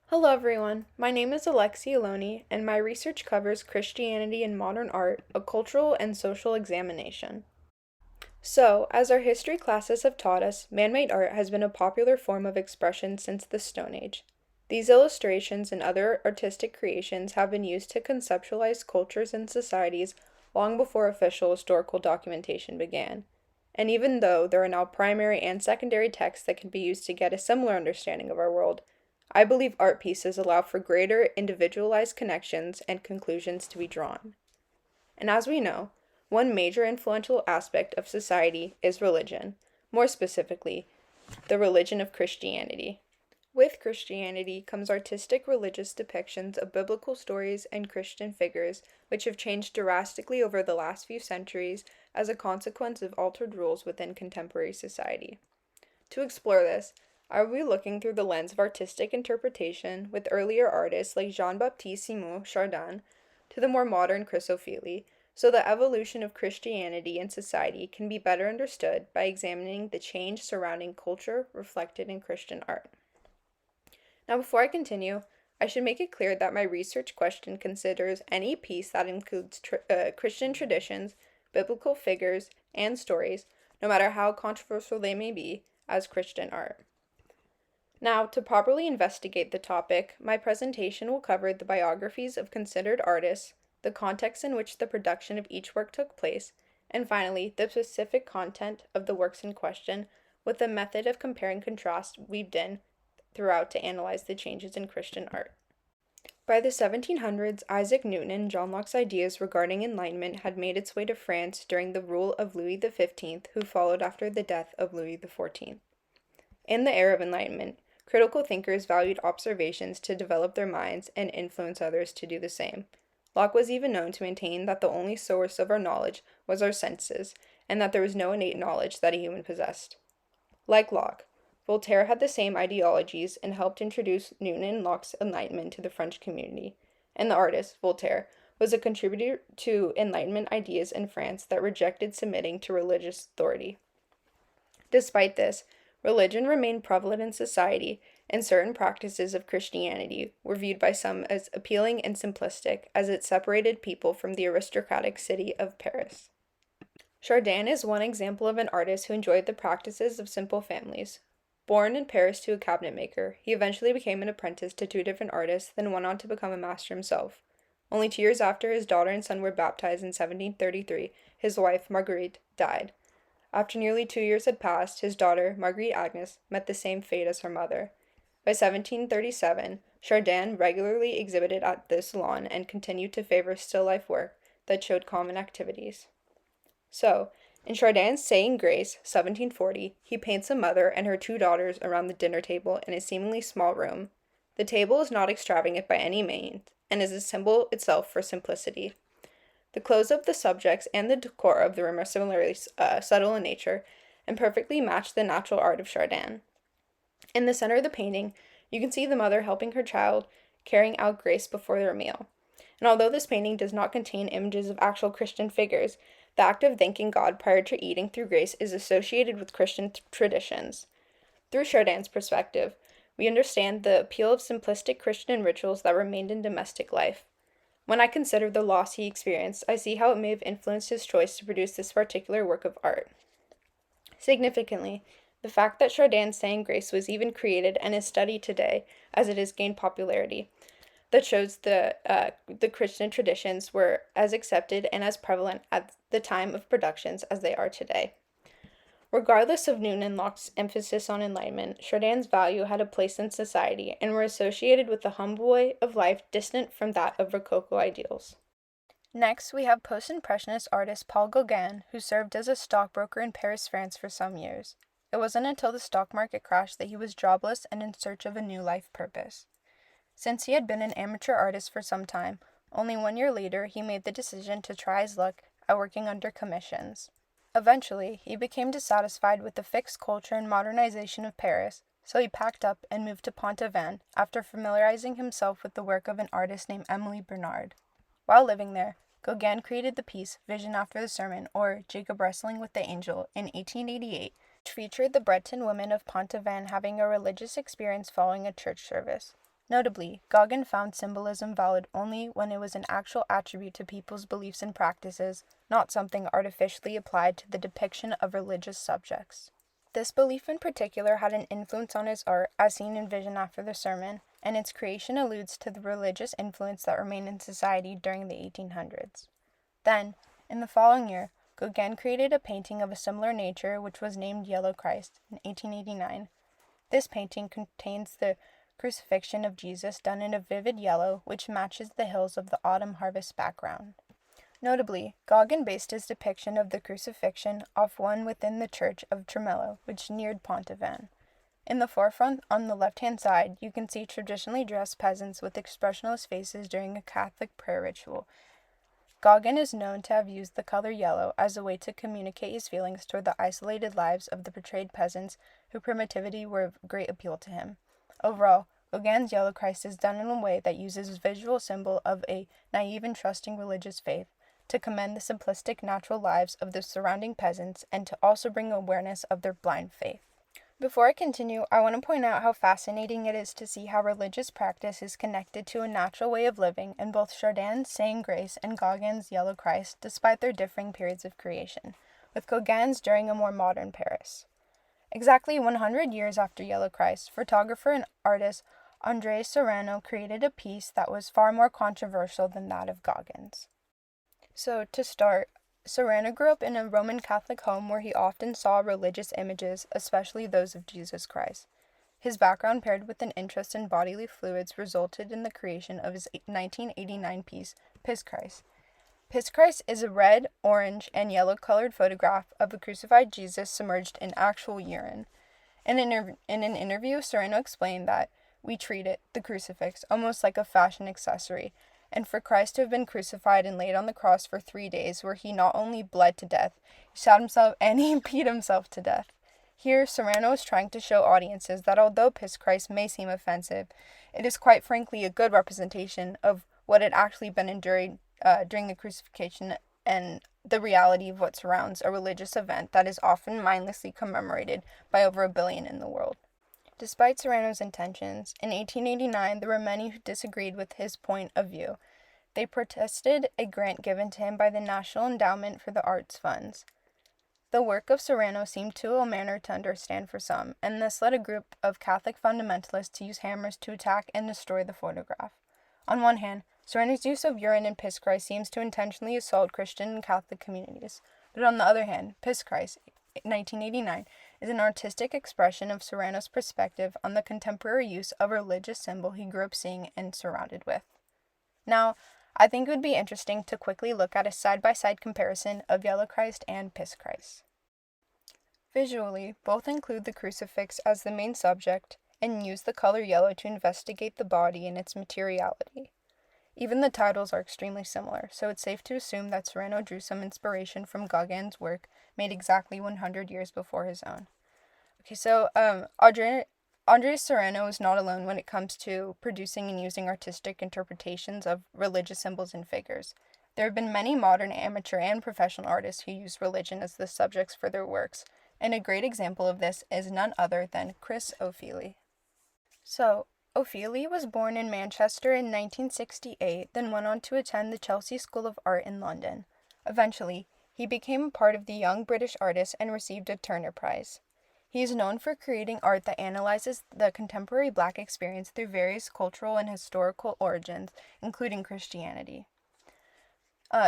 Hello everyone, my name is Aloni, and my research covers Christianity and modern art, a cultural and social examination. So, as our history classes have taught us, man-made art has been a popular form of expression since the Stone Age. These illustrations and other artistic creations have been used to conceptualize cultures and societies long before official historical documentation began. And even though there are now primary and secondary texts that can be used to get a similar understanding of our world, I believe art pieces allow for greater individualized connections and conclusions to be drawn. And as we know, one major influential aspect of society is religion, more specifically, the religion of Christianity. With Christianity comes artistic religious depictions of biblical stories and Christian figures, which have changed drastically over the last few centuries as a consequence of altered rules within contemporary society. To explore this, I will be looking through the lens of artistic interpretation with earlier artists like Jean-Baptiste Simon Chardin to the more modern Chrysophilie, so the evolution of Christianity in society can be better understood by examining the change surrounding culture reflected in Christian art. Now, before I continue, I should make it clear that my research question considers any piece that includes Christian traditions, biblical figures, and stories, no matter how controversial they may be, as Christian art. Now, to properly investigate the topic, my presentation will cover the biographies of considered artists, the context in which the production of each work took place, and finally, the specific content of the works in question, with a method of compare and contrast weaved in throughout to analyze the changes in Christian art. By the 1700s, Isaac Newton and John Locke's ideas regarding enlightenment had made its way to France during the rule of Louis XV, who followed after the death of Louis XIV. In the era of enlightenment, critical thinkers valued observations to develop their minds and influence others to do the same. Locke was even known to maintain that the only source of our knowledge was our senses, and that there was no innate knowledge that a human possessed. Like Locke, Voltaire had the same ideologies and helped introduce Newton and Locke's Enlightenment to the French community, and the artist, Voltaire, was a contributor to Enlightenment ideas in France that rejected submitting to religious authority. Despite this, religion remained prevalent in society, and certain practices of Christianity were viewed by some as appealing and simplistic, as it separated people from the aristocratic city of Paris. Chardin is one example of an artist who enjoyed the practices of simple families. Born in Paris to a cabinet maker, he eventually became an apprentice to two different artists, then went on to become a master himself. Only 2 years after his daughter and son were baptized in 1733, his wife, Marguerite, died. After nearly 2 years had passed, his daughter, Marguerite Agnes, met the same fate as her mother. By 1737, Chardin regularly exhibited at the Salon and continued to favor still life work that showed common activities. So, in Chardin's Saying Grace, 1740, he paints a mother and her two daughters around the dinner table in a seemingly small room. The table is not extravagant by any means, and is a symbol itself for simplicity. The clothes of the subjects and the decor of the room are similarly subtle in nature, and perfectly match the natural art of Chardin. In the center of the painting, you can see the mother helping her child carrying out grace before their meal. And although this painting does not contain images of actual Christian figures, the act of thanking God prior to eating through grace is associated with Christian traditions. Through Chardin's perspective, we understand the appeal of simplistic Christian rituals that remained in domestic life. When I consider the loss he experienced, I see how it may have influenced his choice to produce this particular work of art. Significantly, the fact that Chardin's Saying Grace was even created and is studied today, as it has gained popularity, that shows the Christian traditions were as accepted and as prevalent at the time of productions as they are today. Regardless of Newton and Locke's emphasis on enlightenment, Chardin's value had a place in society and were associated with the humble way of life distant from that of Rococo ideals. Next, we have post-impressionist artist Paul Gauguin, who served as a stockbroker in Paris, France for some years. It wasn't until the stock market crashed that he was jobless and in search of a new life purpose. Since he had been an amateur artist for some time, only 1 year later he made the decision to try his luck at working under commissions. Eventually, he became dissatisfied with the fixed culture and modernization of Paris, so he packed up and moved to Pont-Aven after familiarizing himself with the work of an artist named Emily Bernard. While living there, Gauguin created the piece Vision After the Sermon, or Jacob Wrestling with the Angel, in 1888, which featured the Breton women of Pont-Aven having a religious experience following a church service. Notably, Gauguin found symbolism valid only when it was an actual attribute to people's beliefs and practices, not something artificially applied to the depiction of religious subjects. This belief in particular had an influence on his art, as seen in Vision After the Sermon, and its creation alludes to the religious influence that remained in society during the 1800s. Then, in the following year, Gauguin created a painting of a similar nature which was named Yellow Christ in 1889. This painting contains the crucifixion of Jesus done in a vivid yellow which matches the hills of the autumn harvest background. Notably, Gauguin based his depiction of the crucifixion off one within the church of Tremello, which neared Pontauban. In the forefront, on the left-hand side, you can see traditionally dressed peasants with expressionless faces during a Catholic prayer ritual. Gauguin is known to have used the color yellow as a way to communicate his feelings toward the isolated lives of the portrayed peasants whose primitivity were of great appeal to him. Overall, Gauguin's Yellow Christ is done in a way that uses a visual symbol of a naive and trusting religious faith to commend the simplistic natural lives of the surrounding peasants and to also bring awareness of their blind faith. Before I continue, I want to point out how fascinating it is to see how religious practice is connected to a natural way of living in both Chardin's Saying Grace and Gauguin's Yellow Christ, despite their differing periods of creation, with Gauguin's during a more modern Paris. Exactly 100 years after Yellow Christ, photographer and artist André Serrano created a piece that was far more controversial than that of Gauguin's. So, to start, Serrano grew up in a Roman Catholic home where he often saw religious images, especially those of Jesus Christ. His background paired with an interest in bodily fluids resulted in the creation of his 1989 piece, Piss Christ. Piss Christ is a red, orange, and yellow-colored photograph of a crucified Jesus submerged in actual urine. In an interview, Serrano explained that we treat it, the crucifix, almost like a fashion accessory, and for Christ to have been crucified and laid on the cross for 3 days, where he not only bled to death, he shot himself and he beat himself to death. Here, Serrano is trying to show audiences that although Piss Christ may seem offensive, it is quite frankly a good representation of what had actually been endured during the crucifixion and the reality of what surrounds a religious event that is often mindlessly commemorated by over 1 billion in the world. Despite Serrano's intentions, in 1889 there were many who disagreed with his point of view. They protested a grant given to him by the National Endowment for the Arts Funds. The work of Serrano seemed too ill mannered to understand for some, and this led a group of Catholic fundamentalists to use hammers to attack and destroy the photograph. On one hand, Serrano's use of urine in Piss Christ seems to intentionally assault Christian and Catholic communities, but on the other hand, Piss Christ, 1989, is an artistic expression of Serrano's perspective on the contemporary use of a religious symbol he grew up seeing and surrounded with. Now, I think it would be interesting to quickly look at a side-by-side comparison of Yellow Christ and Piss Christ. Visually, both include the crucifix as the main subject and use the color yellow to investigate the body and its materiality. Even the titles are extremely similar, so it's safe to assume that Serrano drew some inspiration from Gauguin's work made exactly 100 years before his own. Okay, so André Serrano is not alone when it comes to producing and using artistic interpretations of religious symbols and figures. There have been many modern amateur and professional artists who use religion as the subjects for their works, and a great example of this is none other than Chris O'Feely. So, O'Feely was born in Manchester in 1968, then went on to attend the Chelsea School of Art in London. Eventually, he became a part of the Young British Artists and received a Turner Prize. He is known for creating art that analyzes the contemporary Black experience through various cultural and historical origins, including Christianity.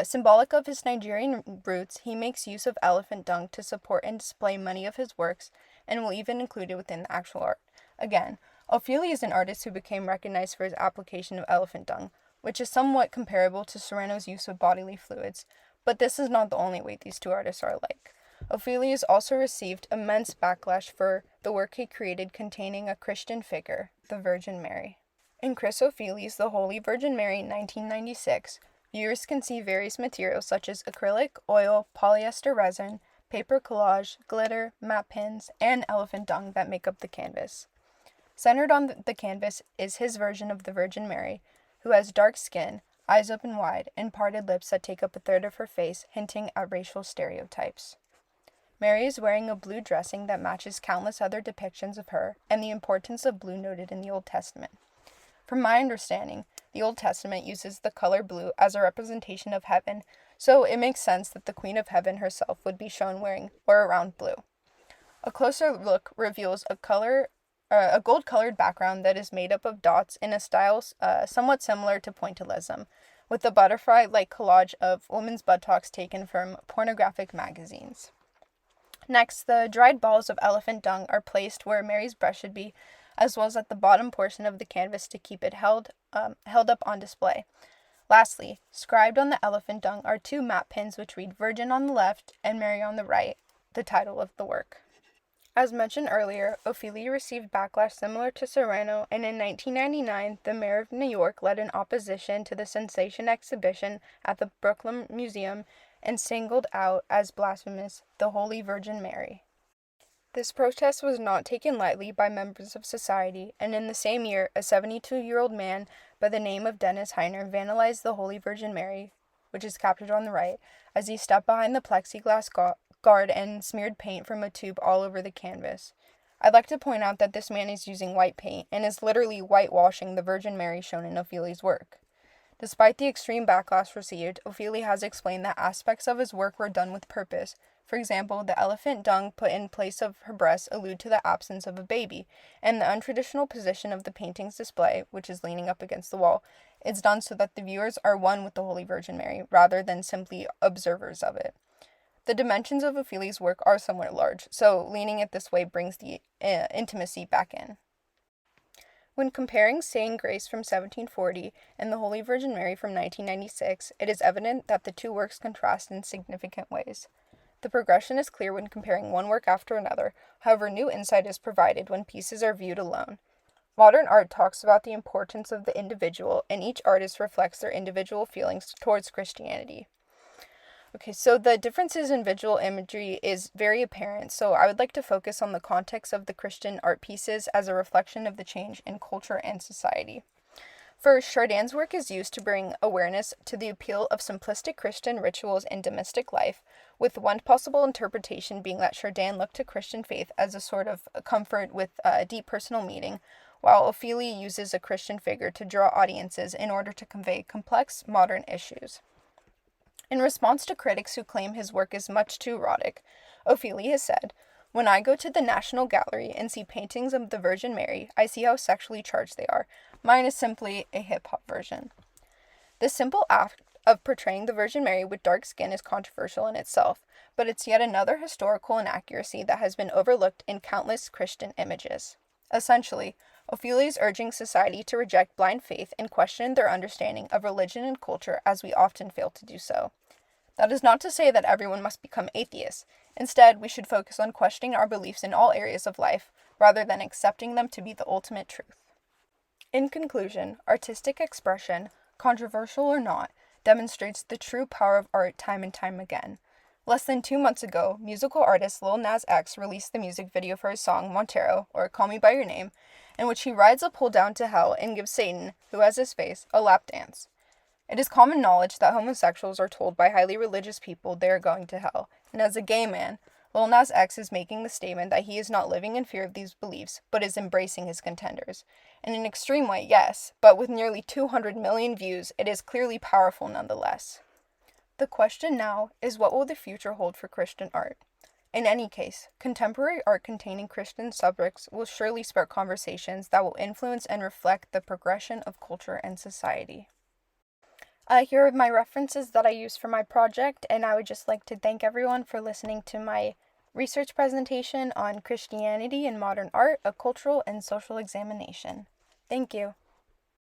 Symbolic of his Nigerian roots, he makes use of elephant dung to support and display many of his works, and will even include it within the actual art. Again, O'Feely is an artist who became recognized for his application of elephant dung, which is somewhat comparable to Serrano's use of bodily fluids, but this is not the only way these two artists are alike. O'Feely has also received immense backlash for the work he created containing a Christian figure, the Virgin Mary. In Chris O'Feely's The Holy Virgin Mary 1996, viewers can see various materials such as acrylic, oil, polyester resin, paper collage, glitter, matte pins, and elephant dung that make up the canvas. Centered on the canvas is his version of the Virgin Mary, who has dark skin, eyes open wide, and parted lips that take up a third of her face, hinting at racial stereotypes. Mary is wearing a blue dressing that matches countless other depictions of her, and the importance of blue noted in the Old Testament. From my understanding, the Old Testament uses the color blue as a representation of heaven, so it makes sense that the Queen of Heaven herself would be shown wearing or around blue. A closer look reveals a gold-colored background that is made up of dots in a style somewhat similar to pointillism, with a butterfly-like collage of women's buttocks taken from pornographic magazines. Next, the dried balls of elephant dung are placed where Mary's breast should be, as well as at the bottom portion of the canvas to keep it held up on display. Lastly, scribed on the elephant dung are 2 map pins which read Virgin on the left and Mary on the right, the title of the work. As mentioned earlier, Ophelia received backlash similar to Serrano, and in 1999, the mayor of New York led an opposition to the sensation exhibition at the Brooklyn Museum and singled out as blasphemous the Holy Virgin Mary. This protest was not taken lightly by members of society, and in the same year, a 72-year-old man by the name of Dennis Heiner vandalized the Holy Virgin Mary, which is captured on the right, as he stepped behind the plexiglass guard and smeared paint from a tube all over the canvas. I'd like to point out that this man is using white paint and is literally whitewashing the Virgin Mary shown in Ophelia's work. Despite the extreme backlash received, Ophelia has explained that aspects of his work were done with purpose. For example, the elephant dung put in place of her breast allude to the absence of a baby, and the untraditional position of the painting's display, which is leaning up against the wall, is done so that the viewers are one with the Holy Virgin Mary, rather than simply observers of it. The dimensions of Ophelia's work are somewhat large, so leaning it this way brings the intimacy back in. When comparing Saying Grace from 1740 and the Holy Virgin Mary from 1996, it is evident that the two works contrast in significant ways. The progression is clear when comparing one work after another, however, new insight is provided when pieces are viewed alone. Modern art talks about the importance of the individual, and each artist reflects their individual feelings towards Christianity. Okay, so the differences in visual imagery is very apparent, so I would like to focus on the context of the Christian art pieces as a reflection of the change in culture and society. First, Chardin's work is used to bring awareness to the appeal of simplistic Christian rituals in domestic life, with one possible interpretation being that Chardin looked to Christian faith as a sort of comfort with a deep personal meaning, while Ophelia uses a Christian figure to draw audiences in order to convey complex modern issues. In response to critics who claim his work is much too erotic, Ophelia has said, "When I go to the National Gallery and see paintings of the Virgin Mary, I see how sexually charged they are. Mine is simply a hip-hop version." This simple act of portraying the Virgin Mary with dark skin is controversial in itself, but it's yet another historical inaccuracy that has been overlooked in countless Christian images. Essentially, Ophelia is urging society to reject blind faith and question their understanding of religion and culture, as we often fail to do so. That is not to say that everyone must become atheists. Instead, we should focus on questioning our beliefs in all areas of life, rather than accepting them to be the ultimate truth. In conclusion, artistic expression, controversial or not, demonstrates the true power of art time and time again. Less than 2 months ago, musical artist Lil Nas X released the music video for his song Montero, or Call Me By Your Name, in which he rides a pole down to hell and gives Satan, who has his face, a lap dance. It is common knowledge that homosexuals are told by highly religious people they are going to hell, and as a gay man, Lil Nas X is making the statement that he is not living in fear of these beliefs, but is embracing his contenders. In an extreme way, yes, but with nearly 200 million views, it is clearly powerful nonetheless. The question now is, what will the future hold for Christian art? In any case, contemporary art containing Christian subjects will surely spark conversations that will influence and reflect the progression of culture and society. Here are my references that I used for my project, and I would just like to thank everyone for listening to my research presentation on Christianity and modern art, a cultural and social examination. Thank you.